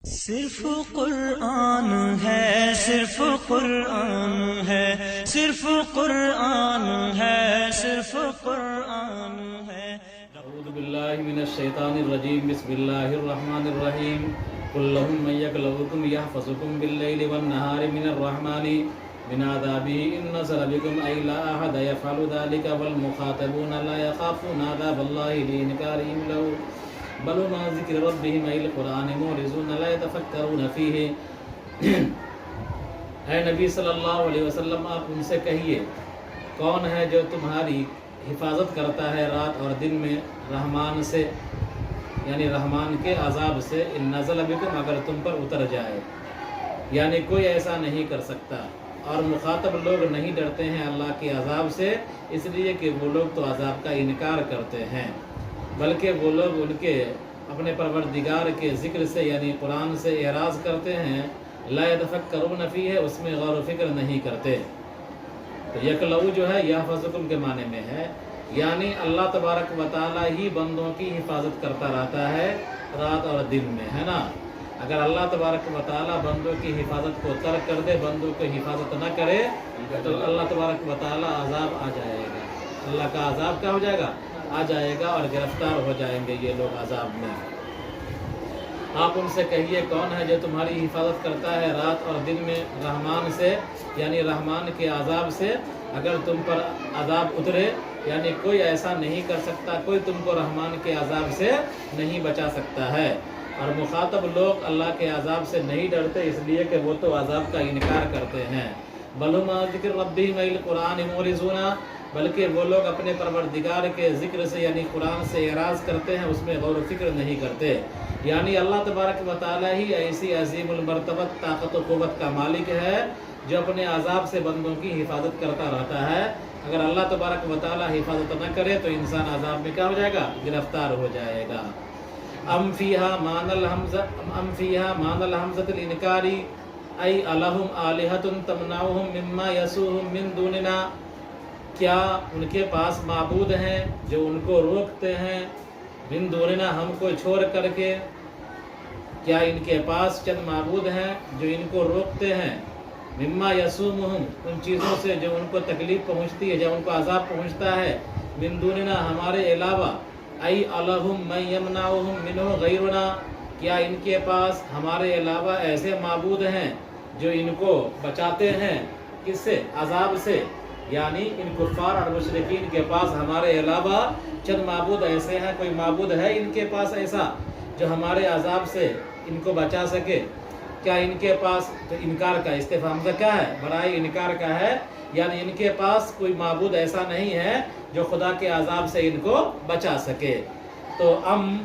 صرف قرآن ہے، صرف قرآن ہے، صرف قرآن ہے، صرف قرآن ہے۔ اعوذ باللہ من الشیطان الرجیم، بسم اللہ الرحمن الرحیم۔ قل لهم من یکلؤکم یحفظکم باللیل والنہار من الرحمن من عذابہ ان نزل بکم ای لا احد یفعل ذلک والمخاطبون لا یخافون عذاب اللہ لانکارہم لہ بل ما ذکر ربهم ای القرآن معرضون لا يتفکرون فیہ۔ اے نبی صلی اللہ علیہ وسلم، آپ ان سے کہیے، کون ہے جو تمہاری حفاظت کرتا ہے رات اور دن میں رحمان سے، یعنی رحمان کے عذاب سے، ان نزل بکم، اگر تم پر اتر جائے، یعنی کوئی ایسا نہیں کر سکتا۔ اور مخاطب لوگ نہیں ڈرتے ہیں اللہ کے عذاب سے، اس لیے کہ وہ لوگ تو عذاب کا انکار کرتے ہیں، بلکہ وہ لوگ ان کے اپنے پروردگار کے ذکر سے یعنی قرآن سے اعراض کرتے ہیں۔ لا يتفکرون فیہ، اس میں غور و فکر نہیں کرتے۔ تو یکلؤ جو ہے یحفظکم کے معنی میں ہے، یعنی اللہ تبارک و تعالی ہی بندوں کی حفاظت کرتا رہتا ہے رات اور دن میں، ہے نا۔ اگر اللہ تبارک و تعالی بندوں کی حفاظت کو ترک کر دے، بندوں کی حفاظت نہ کرے، تو اللہ تبارک و تعالی عذاب آ جائے گا، اللہ کا عذاب کیا ہو جائے گا؟ آ جائے گا، اور گرفتار ہو جائیں گے یہ لوگ عذاب میں۔ آپ ان سے کہیے، کون ہے جو تمہاری حفاظت کرتا ہے رات اور دن میں رحمان سے، یعنی رحمان کے عذاب سے، اگر تم پر عذاب اترے، یعنی کوئی ایسا نہیں کر سکتا، کوئی تم کو رحمان کے عذاب سے نہیں بچا سکتا ہے۔ اور مخاطب لوگ اللہ کے عذاب سے نہیں ڈرتے، اس لیے کہ وہ تو عذاب کا انکار کرتے ہیں۔ بل ما ذکر ربہم ای القرآن معرضون، بلکہ وہ لوگ اپنے پروردگار کے ذکر سے یعنی قرآن سے اعراض کرتے ہیں، اس میں غور و فکر نہیں کرتے۔ یعنی اللہ تبارک و تعالی ہی ایسی عظیم المرتبت طاقت و قوت کا مالک ہے جو اپنے عذاب سے بندوں کی حفاظت کرتا رہتا ہے۔ اگر اللہ تبارک و تعالی حفاظت نہ کرے تو انسان عذاب میں کیا ہو جائے گا؟ گرفتار ہو جائے گا۔ ام فیہا مان الحمزۃ الانکاری ای الہم آلہۃ تمنعہم مما یسوہم من دوننا، کیا ان کے پاس معبود ہیں جو ان کو روکتے ہیں، من دوننا، ہم کو چھوڑ کر کے؟ کیا ان کے پاس چند معبود ہیں جو ان کو روکتے ہیں، مما یسومہم، ان چیزوں سے جو ان کو تکلیف پہنچتی ہے، جو ان کو عذاب پہنچتا ہے، من دوننا، ہمارے علاوہ، ای الہم من یمنعہم منہ غیرنا، کیا ان کے پاس ہمارے علاوہ ایسے معبود ہیں جو ان کو بچاتے ہیں، کس سے؟ عذاب سے۔ یعنی ان کفار اور مشرکین کے پاس ہمارے علاوہ چند معبود ایسے ہیں، کوئی معبود ہے ان کے پاس ایسا جو ہمارے عذاب سے ان کو بچا سکے؟ کیا ان کے پاس، تو انکار کا استفہام کا کیا ہے؟ برائے انکار کا ہے، یعنی ان کے پاس کوئی معبود ایسا نہیں ہے جو خدا کے عذاب سے ان کو بچا سکے۔ تو ام،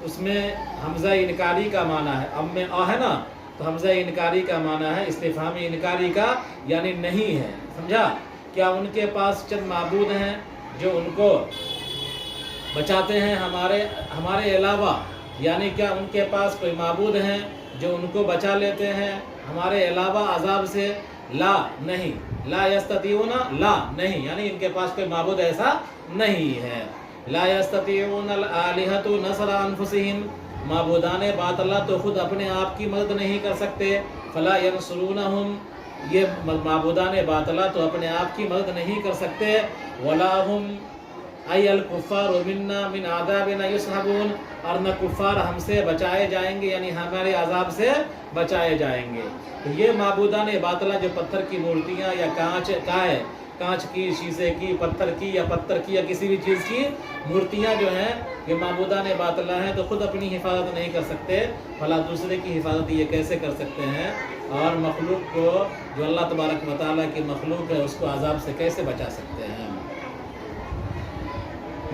اس میں حمزہ انکاری کا معنی ہے، ام میں آ ہے نا، تو حمزہ انکاری کا معنی ہے استفہامی انکاری کا، یعنی نہیں ہے، سمجھا؟ کیا ان کے پاس چند معبود ہیں جو ان کو بچاتے ہیں ہمارے علاوہ، یعنی کیا ان کے پاس کوئی معبود ہیں جو ان کو بچا لیتے ہیں ہمارے علاوہ عذاب سے؟ لا، نہیں، لا یستطیعون، لا، نہیں، یعنی ان کے پاس کوئی معبود ایسا نہیں ہے۔ لا یستطیعون الآلہۃ نصر انفسہم، معبودان باطلہ تو خود اپنے آپ کی مدد نہیں کر سکتے۔ فلا ینصرونہم، یہ معبودان باطلہ تو اپنے آپ کی مدد نہیں کر سکتے۔ ولا ہم ای الکفار منا من عذابنا یصحبون، اور نہ کفار ہم سے بچائے جائیں گے، یعنی ہمارے عذاب سے بچائے جائیں گے۔ تو یہ معبودان باطلہ جو پتھر کی مورتیاں یا کانچ کی، شیشے کی، پتھر کی یا کسی بھی چیز کی مورتیاں جو ہیں، یہ معبودان باطلہ ہیں، تو خود اپنی حفاظت نہیں کر سکتے، بھلا دوسرے کی حفاظت یہ کیسے کر سکتے ہیں؟ اور مخلوق کو، جو اللہ تبارک و تعالیٰ کی مخلوق ہے، اس کو عذاب سے کیسے بچا سکتے ہیں؟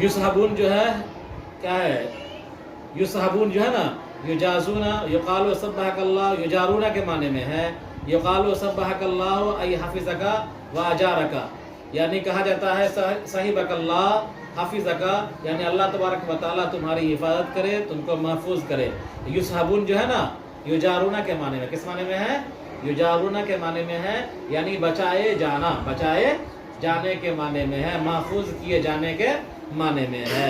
یصحبون جو ہے کیا ہے؟ یصحبون جو ہے نا، یجازون، یقال سبحک اللہ، یجارون کے معنی میں ہے، یقال سبحک اللہ ای حفظک و اجارک، یعنی کہا جاتا ہے صحیبک اللہ حفظک، یعنی اللہ تبارک و تعالیٰ تمہاری حفاظت کرے، تم کو محفوظ کرے۔ یصحبون جو ہے نا، یجارون کے معنی میں، کس معنی میں ہے؟ یجارون کے معنی میں ہے، یعنی بچائے جانا، بچائے جانے کے معنی میں ہے، محفوظ کیے جانے کے معنی میں ہے۔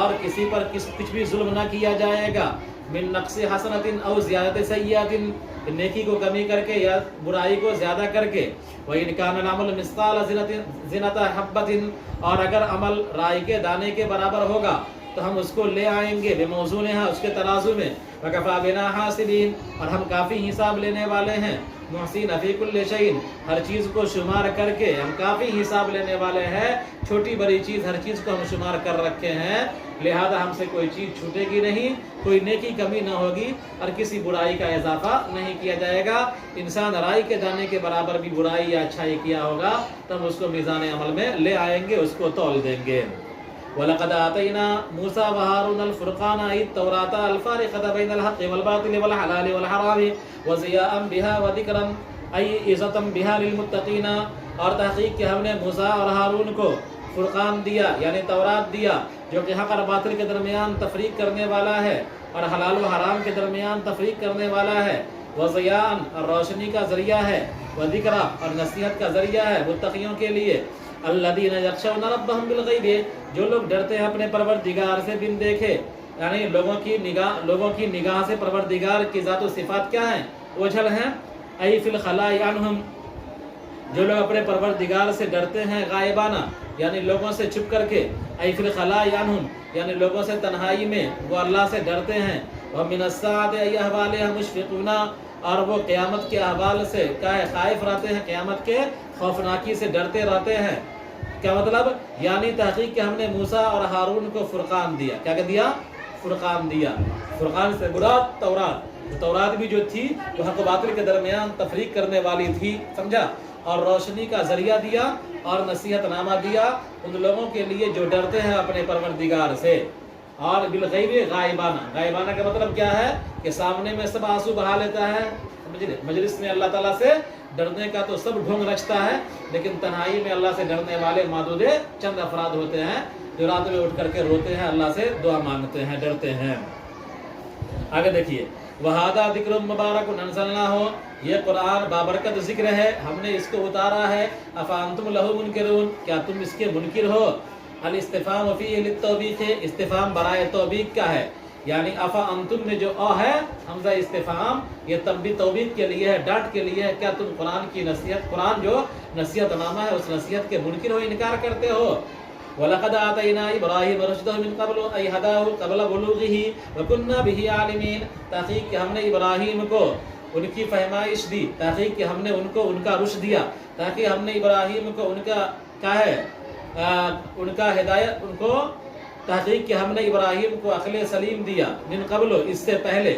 اور کسی پر کچھ بھی ظلم نہ کیا جائے گا. من نقص حسنۃ او زیادت سیئۃ، نیکی کو کمی کر کے یا برائی کو زیادہ کر کے. وَإِنْ كَانَ الْعَمَلُ مِثْقَالَ ذِرَةٍ حَبَّةٍ، اور اگر عمل رائی کے دانے کے برابر ہوگا تو ہم اس کو لے آئیں گے بموزونہا، اس کے ترازو میں. وَكَفَىٰ بِنَا حَاسِبِينَ، اور ہم کافی حساب لینے والے ہیں. محسن فی کل شیء، ہر چیز کو شمار کر کے ہم کافی حساب لینے والے ہیں. چھوٹی بڑی چیز ہر چیز کو ہم شمار کر رکھے ہیں، لہذا ہم سے کوئی چیز چھوٹے گی نہیں، کوئی نیکی کمی نہ ہوگی اور کسی برائی کا اضافہ نہیں کیا جائے گا. انسان رائی کے دانے کے برابر بھی برائی یا اچھائی کیا ہوگا تو ہم اس کو میزان عمل میں لے آئیں گے، اس کو تول دیں گے. وَلَقَدْ آتَيْنَا مُوسَىٰ وَهَارُونَ الْفُرْقَانَ أَيِ التَّوْرَاةَ الْفَارِقَةَ بَيْنَ الْحَقِّ وَالْبَاطِلِ وَالْحَلَالِ وَالْحَرَامِ وَضِيَاءً بِهَا وَذِكْرًا أَيْ عِظَةً بِهَا لِلْمُتَّقِينَ، اور تحقیق کہ ہم نے موسیٰ اور ہارون کو فرقان دیا یعنی تورات دیا، جو کہ حق اور باطل کے درمیان تفریق کرنے والا ہے اور حلال و حرام کے درمیان تفریق کرنے والا ہے. وضیاء، اور روشنی کا ذریعہ ہے. وذکرا، اور نصیحت کا ذریعہ ہے متقیوں کے لیے. الذین یخشون ربهم بالغیب، جو لوگ ڈرتے ہیں اپنے پروردگار سے بن دیکھے، یعنی لوگوں کی نگاہ سے پروردگار کی ذات و صفات کیا ہیں؟ اوجھل ہیں. ای فی الخلاء عنہم، جو لوگ اپنے پروردگار سے ڈرتے ہیں غائبانہ یعنی لوگوں سے چھپ کر کے. ای فی الخلاء عنہم، یعنی لوگوں سے تنہائی میں وہ اللہ سے ڈرتے ہیں. ومن الساعۃ ای احوالہا مشفقون، اور وہ قیامت کے احوال سے کیا ہے؟ خائف رہتے ہیں، قیامت کے خوفناکی سے ڈرتے رہتے ہیں. کیا مطلب؟ یعنی تحقیق کہ ہم نے موسیٰ اور ہارون کو فرقان دیا. کیا کہ دیا؟ فرقان دیا. فرقان سے مراد تورات. تورات بھی جو تھی وہ حق و باطل کے درمیان تفریق کرنے والی تھی، سمجھا؟ اور روشنی کا ذریعہ دیا اور نصیحت نامہ دیا ان لوگوں کے لیے جو ڈرتے ہیں اپنے پروردگار سے. اور بالغیب غائبانہ، غائبانہ کا مطلب کیا ہے؟ کہ سامنے میں سب آنسو بہا لیتا ہے، مجلس میں اللہ تعالیٰ سے ڈرنے کا تو سب ڈھونگ رچتا ہے، لیکن تنہائی میں اللہ سے ڈرنے والے معدود چند افراد ہوتے ہیں جو رات میں اٹھ کر کے روتے ہیں، اللہ سے دعا مانگتے ہیں، ڈرتے ہیں. آگے دیکھیے، وَهَذَا ذِكْرٌ مُبَارَكٌ أَنزَلْنَاهُ، یہ قرآن بابرکت ذکر ہے، ہم نے اس کو اتارا ہے. أَفَأَنْتُمْ لَهُ مُنْكِرُونَ، کیا تم اس کے منکر ہو؟ الاستفہام فیہ للتوبیخ، استفہام برائے توبیخ کا ہے. یعنی افا انتم میں جو ہے حمزہ استفہام، یہ تنبیہ توبیخ کے لیے ہے، ڈانٹ کے لیے ہے. کیا تم قرآن کی نصیحت، قرآن جو نصیحت نامہ ہے اس نصیحت کے منکر ہو، انکار کرتے ہو؟ وَلَقَدْ آتَيْنَا إِبْرَاهِيمَ رُشْدَهُ مِنْ قَبْلُ أَيْ هَدَاهُ قَبْلَ بُلُوغِهِ وَكُنَّا بِهِ عَالِمِينَ، تحقیق کہ ہم نے ابراہیم کو ان کی فہمائش دی، تحقیق کہ ہم نے ان کو ان کا رشد دیا، تاکہ ہم نے ابراہیم کو ان کا کیا ہے ان کا ہدایت، ان کو تحقیق کہ ہم نے ابراہیم کو عقل سلیم دیا. من قبل، اس سے پہلے،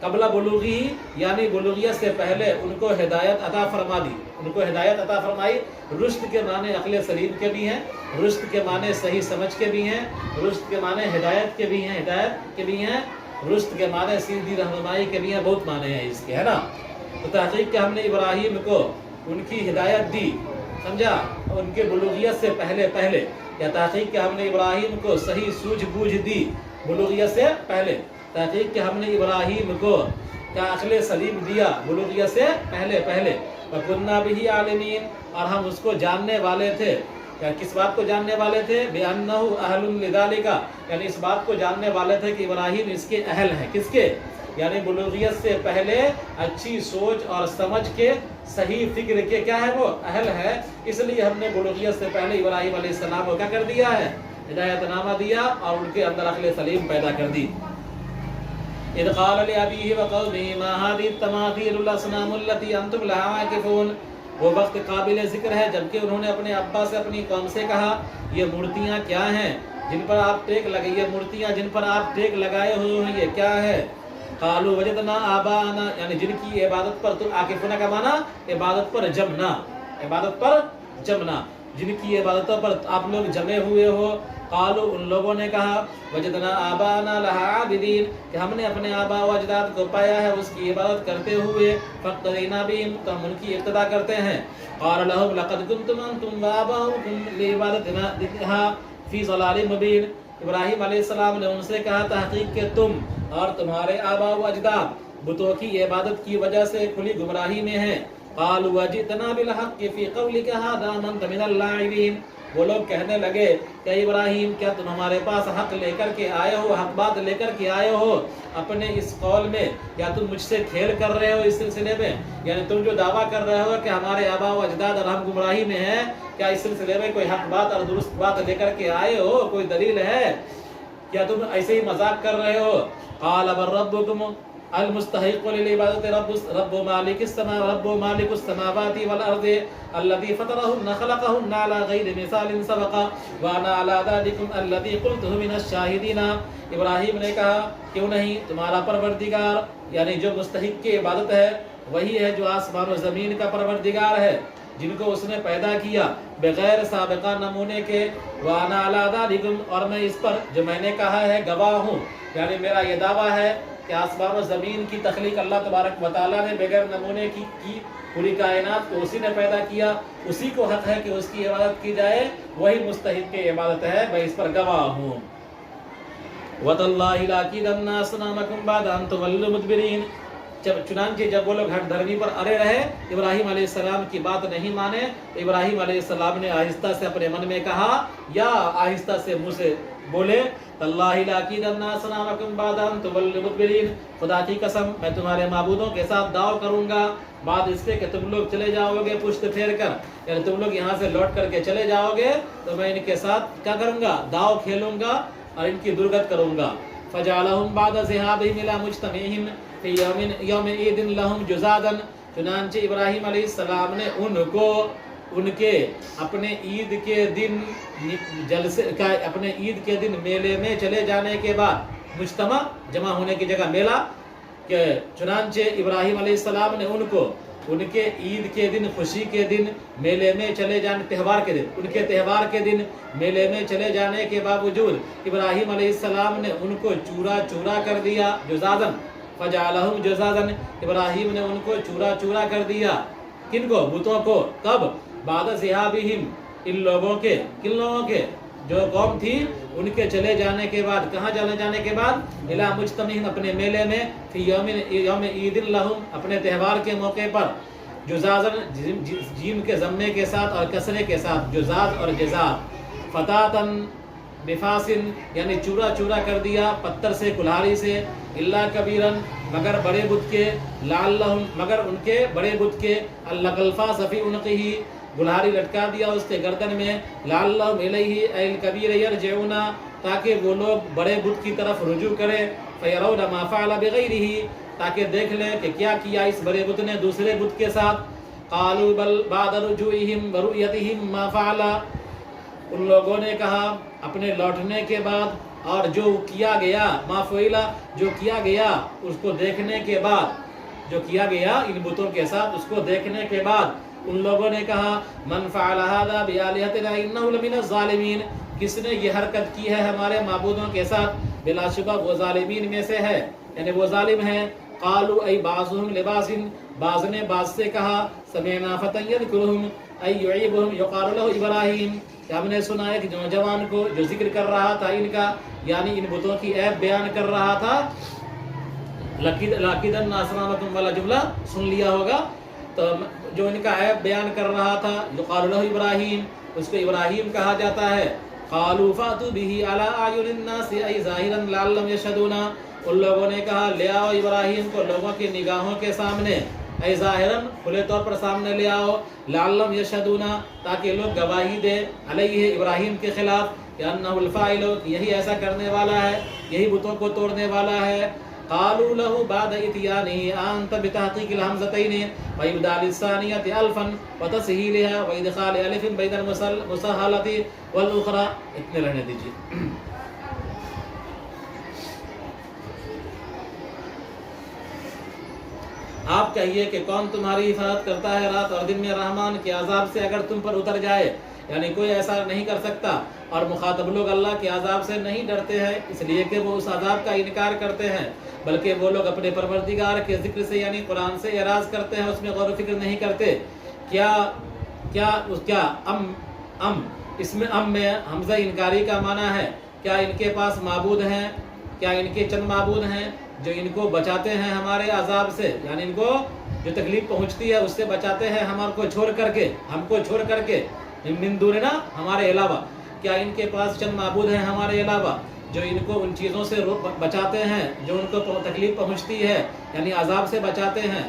قبل بلوغی یعنی بلوغیت سے پہلے ان کو ہدایت عطا فرما دی، ان کو ہدایت عطا فرمائی. رشد کے معنی عقل سلیم کے بھی ہیں، رشد کے معنی صحیح سمجھ کے بھی ہیں، رشد کے معنی ہدایت کے بھی ہیں، ہدایت کے بھی ہیں، رشد کے معنی سیدھی رہنمائی کے بھی ہیں، بہت معنی ہیں اس کے، ہے نا. تو تحقیق کہ ہم نے ابراہیم کو ان کی ہدایت دی، سمجھا، ان کے بلوغیت سے پہلے. یا تحقیق کہ ہم نے ابراہیم کو صحیح سوجھ بوجھ دی بلوغیت سے پہلے. تحقیق کہ ہم نے ابراہیم کو کیا عقل سلیم دیا بلوغیت سے پہلے. وَكُنَّا بِهِ عَالِمِينَ، اور ہم اس کو جاننے والے تھے. کس بات کو جاننے والے تھے؟ بِأَنَّهُ أَهْلٌ لِذَلِكَ، یعنی اس بات کو جاننے والے تھے کہ ابراہیم اس کے اہل ہیں. کس کے؟ یعنی بلوغیت سے پہلے اچھی سوچ اور سمجھ کے، صحیح فکر کے کیا ہے وہ اہل ہے. اس لیے ہم نے بلوغیت سے پہلے ابراہیم علیہ السلام کو کیا کر دیا ہے؟ ہدایت نامہ دیا اور ان کے اندر عقل سلیم پیدا کر دی. اذ قال لأبيه وقومه ما هذه التماثيل الأصنام التي أنتم لها عاكفون، وہ وقت قابل ذکر ہے جبکہ انہوں نے اپنے ابا سے، اپنی قوم سے کہا یہ مورتیاں کیا ہیں جن پر آپ ٹیک لگے، یہ مورتیاں جن پر آپ ٹیک لگائے ہوئے ہیں یہ کیا ہے؟ قالوا وجدنا آباءنا، یعنی جن کی عبادت پر، تو عاکفون کا معنی عبادت پر جمنا، عبادت پر جمنا، جن کی عبادتوں پر آپ لوگ جمے ہوئے ہو. قالوا، ان لوگوں نے کہا، وجدنا آباءنا لها عابدین، کہ ہم نے اپنے آباء و اجداد کو پایا ہے اس کی عبادت کرتے ہوئے. فاقتدینا بہم، تو ہم ان کی اقتدا کرتے ہیں. قال لهم لقد كنتم انتم وآباؤكم لعبادتنا فی ضلال مبین، ابراہیم علیہ السلام نے ان سے کہا تحقیق کہ تم اور تمہارے آباء و اجداد بتوں کی عبادت کی وجہ سے کھلی گمراہی میں ہیں. قالوا وجئتنا بالحق في قولك هذا أنت من اللاعبين. وہ لوگ کہنے لگے کہ ابراہیم کیا تم ہمارے پاس حق لے کر کے آئے ہو، حق بات لے کر کے آئے ہو اپنے اس قول میں، یا تم مجھ سے کھیل کر رہے ہو اس سلسلے میں؟ یعنی تم جو دعویٰ کر رہے ہو کہ ہمارے آبا و اجداد اور ہم گمراہی میں ہیں، کیا اس سلسلے میں کوئی حق بات اور درست بات لے کر کے آئے ہو؟ کوئی دلیل ہے؟ کیا تم ایسے ہی مذاق کر رہے ہو؟ قال بل ربكم المستحق للعبادة رب مالك السماوات والأرض الذي فطرهن خلقهن على غير مثال سبق وأنا على ذلكم الذي قلته من الشاهدين. ابراہیم نے کہا کیوں نہیں، تمہارا پروردگار یعنی جو مستحق کی عبادت ہے وہی ہے جو آسمان و زمین کا پروردگار ہے، جن کو اس نے پیدا کیا بغیر سابقہ نمونے کے. وَأَنَا عَلَىٰ ذَلِكُمْ، اور میں اس پر جو میں نے کہا ہے گواہ ہوں. یعنی میرا یہ دعویٰ ہے کہ آسمان و زمین کی تخلیق اللہ تبارک و تعالیٰ نے بغیر نمونے کی پوری کائنات کو اسی نے پیدا کیا، اسی کو حق ہے کہ اس کی عبادت کی جائے، وہی مستحق کی عبادت ہے، میں اس پر گواہ ہوں. وَتَاللَّهِ لَأَكِيدَنَّ أَصْنَامَكُمْ بَعْدَ أَن تُوَلُّوا مُدْبِرِينَ. چنانچہ جب وہ لوگ ہٹ دھرمی پر اڑے رہے، ابراہیم علیہ السلام کی بات نہیں مانے، تو ابراہیم علیہ السلام نے آہستہ سے اپنے من میں کہا یا آہستہ سے منہ سے بولے، اللہ لَأَكِيدَنَّ أَصْنَامَكُمْ بَعْدَ أَن تُوَلُّوا مُدْبِرِينَ. خدا کی قسم میں تمہارے معبودوں کے ساتھ داؤ کروں گا بعد اس کے کہ تم لوگ چلے جاؤ گے پشت پھیر کر، یعنی تم لوگ یہاں سے لوٹ کر کے چلے جاؤ گے تو میں ان کے ساتھ کیا کروں گا، داؤ کھیلوں گا اور ان کی درگت کروں گا. فَجَعَلَهُمْ بَعْدَ ذِهَابِهِمْ إِلَىٰ مُجْتَمِعِهِمْ فِي يَوْمِ عِيدٍ لَهُمْ جُزَاذًا. چنانچہ ابراہیم علیہ السلام نے ان کو ان کے اپنے عید کے دن جلسے کا اپنے عید کے دن میلے میں چلے جانے کے بعد، مجتمع جمع ہونے کی جگہ میلہ، کہ چنانچہ ابراہیم علیہ السلام نے ان کو ان کے عید کے دن، خوشی کے دن میلے میں چلے جانے، تہوار کے دن، ان کے تہوار کے دن میلے میں چلے جانے کے باوجود ابراہیم علیہ السلام نے ان کو چورا چورا کر دیا. جزازن فجعلہم جزازن، ابراہیم نے ان کو چورا چورا کر دیا. کن کو؟ بتوں کو. کب؟ بعد ذہابہم، ان لوگوں کے، کن لوگوں کے؟ جو قوم تھی ان کے چلے جانے کے بعد. کہاں چلے جانے کے بعد؟ الی مجتمعہم، اپنے میلے میں، فی یوم عید لہم، اپنے تہوار کے موقع پر. جزازن، جیم کے ضمے کے ساتھ اور کسرے کے ساتھ، جزاز اور جزاز. فتاتن بفاسن، یعنی چورا چورا کر دیا پتھر سے، کلہاڑی سے. اللہ کبیرن، مگر بڑے بت کے. لعلہم، مگر ان کے بڑے بت کے. اللہ الفاس فی عنقہ، گلہاری لٹکا دیا اس کے گردن میں. لعلہم الیہ ای الکبیر یرجعون، تاکہ وہ لوگ بڑے بت کی طرف رجوع کریں. فیرون ما فعل بغیرہ، تاکہ دیکھ لیں کہ کیا کیا اس بڑے بت نے دوسرے بت کے ساتھ. قالوا بل بعد رجوعہم ورؤیتہم ما فعل، ان لوگوں نے کہا اپنے لوٹنے کے بعد اور جو کیا گیا، ما فعل، جو کیا گیا اس کو دیکھنے کے بعد، جو کیا گیا ان بتوں کے ساتھ اس کو دیکھنے کے بعد، ان لوگوں نے کہا من فعل هذا بآلهتنا انه لمن الظالمین، کس نے یہ حرکت کی ہے ہمارے معبودوں کے ساتھ، بلا شبہ وہ ظالمین میں سے ہے، یعنی وہ ظالم ہیں. قالوا ای بعضهم لبعض، بعض نے بعض سے کہا سمعنا فتى یذکرہم ای یعیبہم یقال له ابراہیم، کہ ہم نے سنا ایک نوجوان کو جو ذکر کر رہا تھا ان کا، یعنی ان بتوں کی عیب بیان کر رہا تھا. لَأَكِيدَنَّ أَصْنَامَكُمْ والا جملہ سن لیا ہوگا. تو جو ان کا عیب بیان کر رہا تھا، یقال له ابراہیم، اس کو ابراہیم کہا جاتا ہے. قالوا فأتوا به على أعين الناس أي ظاهرا لعلهم يشهدون، ان لوگوں نے کہا لے آؤ ابراہیم کو لوگوں کی نگاہوں کے سامنے، اے ظاہراً، کھلے طور پر سامنے لے آؤ، لعلهم يشهدون، تاکہ لوگ گواہی دے علیہ ابراہیم کے خلاف، کہ انہ الفاعل، یہی ایسا کرنے والا ہے، یہی بتوں کو توڑنے والا ہے. قالوا له بعد اتيانه انت بتحقيق الهمزتين وابدال الثانيه الفا وتسهيلها وادخال الف بين المسهله والاخرى. اتنے رہنے دیجیے. آپ کہیے کہ کون تمہاری حفاظت کرتا ہے رات اور دن میں رحمان کے عذاب سے اگر تم پر اتر جائے، یعنی کوئی ایسا نہیں کر سکتا. اور مخاطب لوگ اللہ کے عذاب سے نہیں ڈرتے ہیں اس لیے کہ وہ اس عذاب کا انکار کرتے ہیں، بلکہ وہ لوگ اپنے پروردگار کے ذکر سے یعنی قرآن سے اعراض کرتے ہیں، اس میں غور و فکر نہیں کرتے. اس میں ام میں حمزہ انکاری کا معنی ہے. کیا ان کے پاس معبود ہیں؟ کیا ان کے چند معبود ہیں جو ان کو بچاتے ہیں ہمارے عذاب سے، یعنی ان کو جو تکلیف پہنچتی ہے اس سے بچاتے ہیں ہمارے کو چھوڑ کر کے، ہم کو چھوڑ کر کے، من دوننا ہمارے علاوہ، کیا ان کے پاس چند معبود ہیں ہمارے علاوہ جو ان کو ان چیزوں سے بچاتے ہیں جو ان کو تکلیف پہنچتی ہے، یعنی عذاب سے بچاتے ہیں؟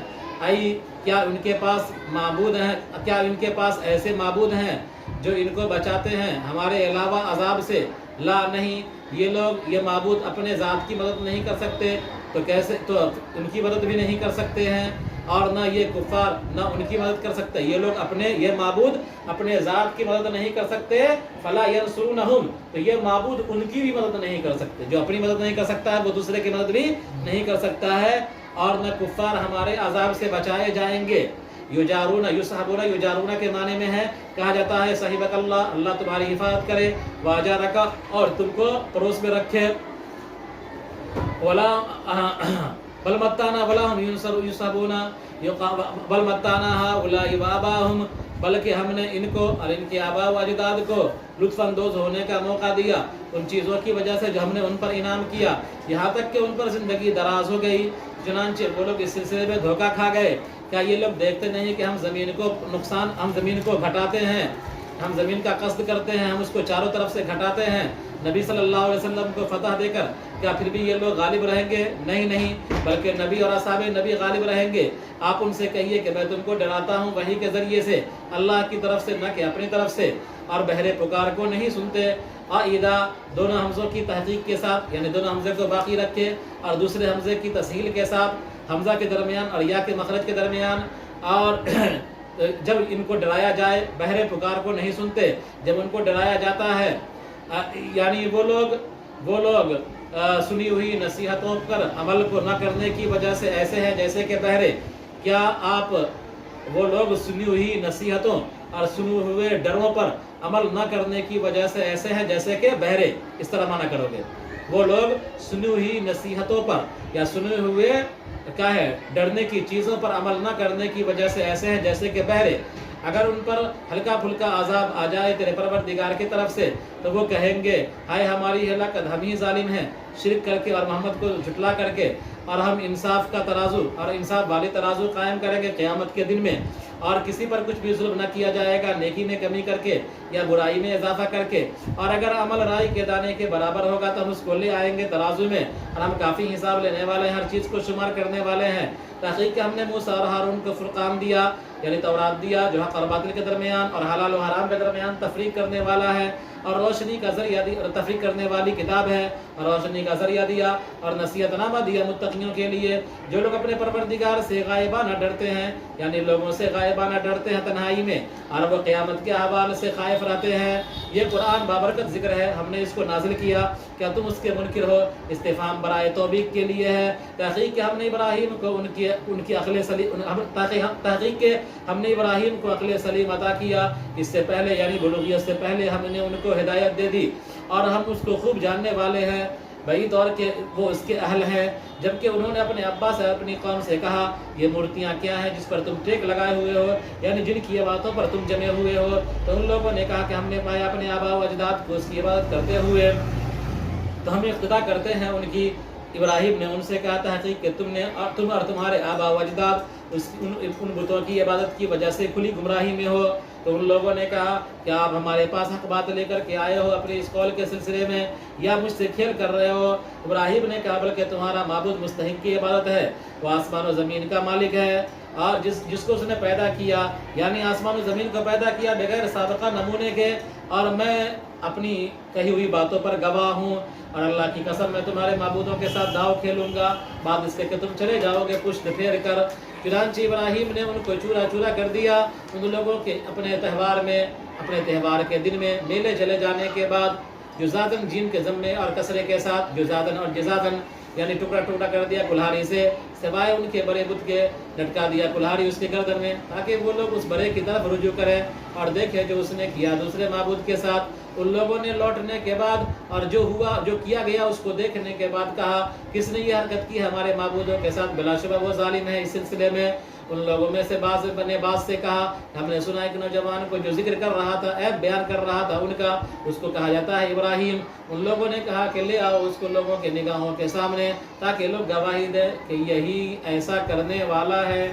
کیا ان کے پاس معبود ہیں، کیا ان کے پاس ایسے معبود ہیں جو ان کو بچاتے ہیں ہمارے علاوہ عذاب سے؟ لا، نہیں، یہ لوگ، یہ معبود اپنے ذات کی مدد نہیں کر سکتے، تو کیسے، تو ان کی مدد بھی نہیں کر سکتے ہیں، اور نہ یہ کفار نہ ان کی مدد کر سکتے، یہ لوگ اپنے، یہ معبود اپنے ذات کی مدد نہیں کر سکتے، فلا ینصرونہم، تو یہ معبود ان کی بھی مدد نہیں کر سکتے، جو اپنی مدد نہیں کر سکتا ہے وہ دوسرے کی مدد بھی نہیں کر سکتا ہے، اور نہ کفار ہمارے عذاب سے بچائے جائیں گے۔ یجارون، یصحبون، یجارون کے معنی میں ہے، کہا جاتا ہے صحیبک اللہ، اللہ تمہاری حفاظت کرے، واجارک، اور تم کو پڑوس میں رکھے، ولا بل متانا ولا ہم یصحبون، بل متانا ہؤلاء وآباءہم، بلکہ ہم نے ان کو اور ان کے آباء و اجداد کو لطف اندوز ہونے کا موقع دیا ان چیزوں کی وجہ سے جو ہم نے ان پر انعام کیا، یہاں تک کہ ان پر زندگی دراز ہو گئی، چنانچہ وہ لوگ اس سلسلے میں دھوکہ کھا گئے۔ کیا یہ لوگ دیکھتے نہیں کہ ہم زمین کو نقصان، ہم زمین کو گھٹاتے ہیں، ہم زمین کا قصد کرتے ہیں، ہم اس کو چاروں طرف سے گھٹاتے ہیں، نبی صلی اللہ علیہ وسلم کو فتح دے کر، کیا پھر بھی یہ لوگ غالب رہیں گے؟ نہیں نہیں، بلکہ نبی اور اصحاب نبی غالب رہیں گے۔ آپ ان سے کہیے کہ میں تم کو ڈراتا ہوں وحی کے ذریعے سے، اللہ کی طرف سے، نہ کہ اپنی طرف سے، اور بہرے پکار کو نہیں سنتے۔ عائدہ دونوں حمزوں کی تحقیق کے ساتھ، یعنی دونوں حمزے کو باقی رکھے اور دوسرے حمزے کی تسہیل کے ساتھ، حمزہ کے درمیان اور یا کے مخرج کے درمیان، اور جب ان کو ڈرایا جائے، بہرے پکار کو نہیں سنتے، جب ان کو ڈرایا جاتا ہے، یعنی وہ لوگ سنی ہوئی نصیحتوں پر عمل کو نہ کرنے کی وجہ سے ایسے ہیں جیسے کہ بہرے۔ کیا آپ، وہ لوگ سنی ہوئی نصیحتوں اور سنے ہوئے ڈروں پر عمل نہ کرنے کی وجہ سے ایسے ہیں جیسے کہ بہرے، اس طرح معنی کرو گے، وہ لوگ سنی ہوئی نصیحتوں پر یا سنے ہوئے کیا ہے ڈرنے کی چیزوں پر عمل نہ کرنے کی وجہ سے ایسے ہیں جیسے کہ بہرے۔ اگر ان پر ہلکا پھلکا عذاب آ جائے تیرے پروردگار کی طرف سے تو وہ کہیں گے ہائے ہماری ہلاکت، ہم ہی ظالم ہیں، شرک کر کے اور محمد کو جھٹلا کر کے، اور ہم انصاف کا ترازو اور انصاف والی ترازو قائم کریں گے قیامت کے دن میں، اور کسی پر کچھ بھی ظلم نہ کیا جائے گا، نیکی میں کمی کر کے یا برائی میں اضافہ کر کے، اور اگر عمل رائی کے دانے کے برابر ہوگا تو ہم اس کو لے آئیں گے ترازو میں، اور ہم کافی حساب لینے والے ہیں، ہر چیز کو شمار کرنے والے ہیں۔ تحقیق کہ ہم نے موسیٰ اور ہارون کو فرقان دیا، یعنی تورات دیا، جو حق اور باطل کے درمیان اور حلال و حرام کے درمیان تفریق کرنے والا ہے، اور روشنی کا ذریعہ دی، اور تفریق کرنے والی کتاب ہے، اور روشنی کا ذریعہ دیا، اور نصیحت نامہ دیا متقیوں کے لیے، جو لوگ اپنے پروردگار سے غائبانہ ڈرتے ہیں، یعنی لوگوں سے غائبانہ ڈرتے ہیں تنہائی میں، اور وہ قیامت کے احوال سے خائف رہتے ہیں۔ یہ قرآن بابرکت ذکر ہے، ہم نے اس کو نازل کیا، کیا تم اس کے منکر ہو؟ استفہام برائے توبیخ کے لیے ہے۔ تحقیق کہ ہم نے ابراہیم کو ان کی عقل سلیم، تحقیق کہ ہم نے ابراہیم کو عقل سلیم عطا کیا، اس سے پہلے یعنی بلوغیت سے پہلے ہم نے ان کو ہدایت دے دی، اور ہم اس کو خوب جاننے والے ہیں، بعید اور کہ وہ اس کے اہل ہیں۔ جبکہ انہوں نے اپنے ابا سے، اپنی قوم سے کہا یہ مورتیاں کیا ہیں جس پر تم ٹیک لگائے ہوئے ہو، یعنی جن کی باتوں پر تم جمے ہوئے ہو؟ تو ان لوگوں نے کہا کہ ہم نے پایا اپنے آبا و اجداد کو اس کی عبادت کرتے ہوئے، تو ہم اقتدا کرتے ہیں ان کی۔ ابراہیم نے ان سے کہا تحقیق کہ تم اور تمہارے آبا و اجداد ان بتوں کی عبادت کی وجہ سے کھلی گمراہی میں ہو۔ تو ان لوگوں نے کہا کہ آپ ہمارے پاس حق بات لے کر کے آئے ہو اپنے اس قول کے سلسلے میں، یا مجھ سے کھیل کر رہے ہو؟ ابراہیم نے کہا بلکہ تمہارا معبود مستحق کی عبادت ہے، وہ آسمان و زمین کا مالک ہے، اور جس کو اس نے پیدا کیا، یعنی آسمان و زمین کو پیدا کیا بغیر سابقہ نمونے کے، اور میں اپنی کہی ہوئی باتوں پر گواہ ہوں، اور اللہ کی قسم میں تمہارے معبودوں کے ساتھ داؤ کھیلوں گا بعد اس کے کہ تم چلے جاؤ گے پشت پھیر کر۔ چنانچہ ابراہیم نے ان کو چورا چورا کر دیا، ان لوگوں کے اپنے تہوار کے دن میں میلے چلے جانے کے بعد، جزادن جیم کے ضمے اور کسرے کے ساتھ، جزادن اور جزادن، یعنی ٹکڑا ٹکڑا کر دیا کلہاڑی سے، سوائے ان کے بڑے بت کے، لٹکا دیا کلہاڑی اس کے گردن میں، تاکہ وہ لوگ اس بڑے کی طرف رجوع کریں اور دیکھیں جو اس نے کیا دوسرے معبود کے ساتھ۔ ان لوگوں نے لوٹنے کے بعد اور جو کیا گیا اس کو دیکھنے کے بعد کہا کس نے یہ حرکت کی ہمارے معبودوں کے ساتھ، بلا شبہ وہ ظالم ہے۔ اس سلسلے میں ان لوگوں میں سے بعض سے کہا، ہم نے سنا ایک نوجوان کو جو ذکر کر رہا تھا، عیب بیان کر رہا تھا ان کا، اس کو کہا جاتا ہے ابراہیم۔ ان لوگوں نے کہا کہ لے آؤ اس کو لوگوں کے نگاہوں کے سامنے، تاکہ لوگ گواہی دیں کہ یہی ایسا کرنے والا ہے۔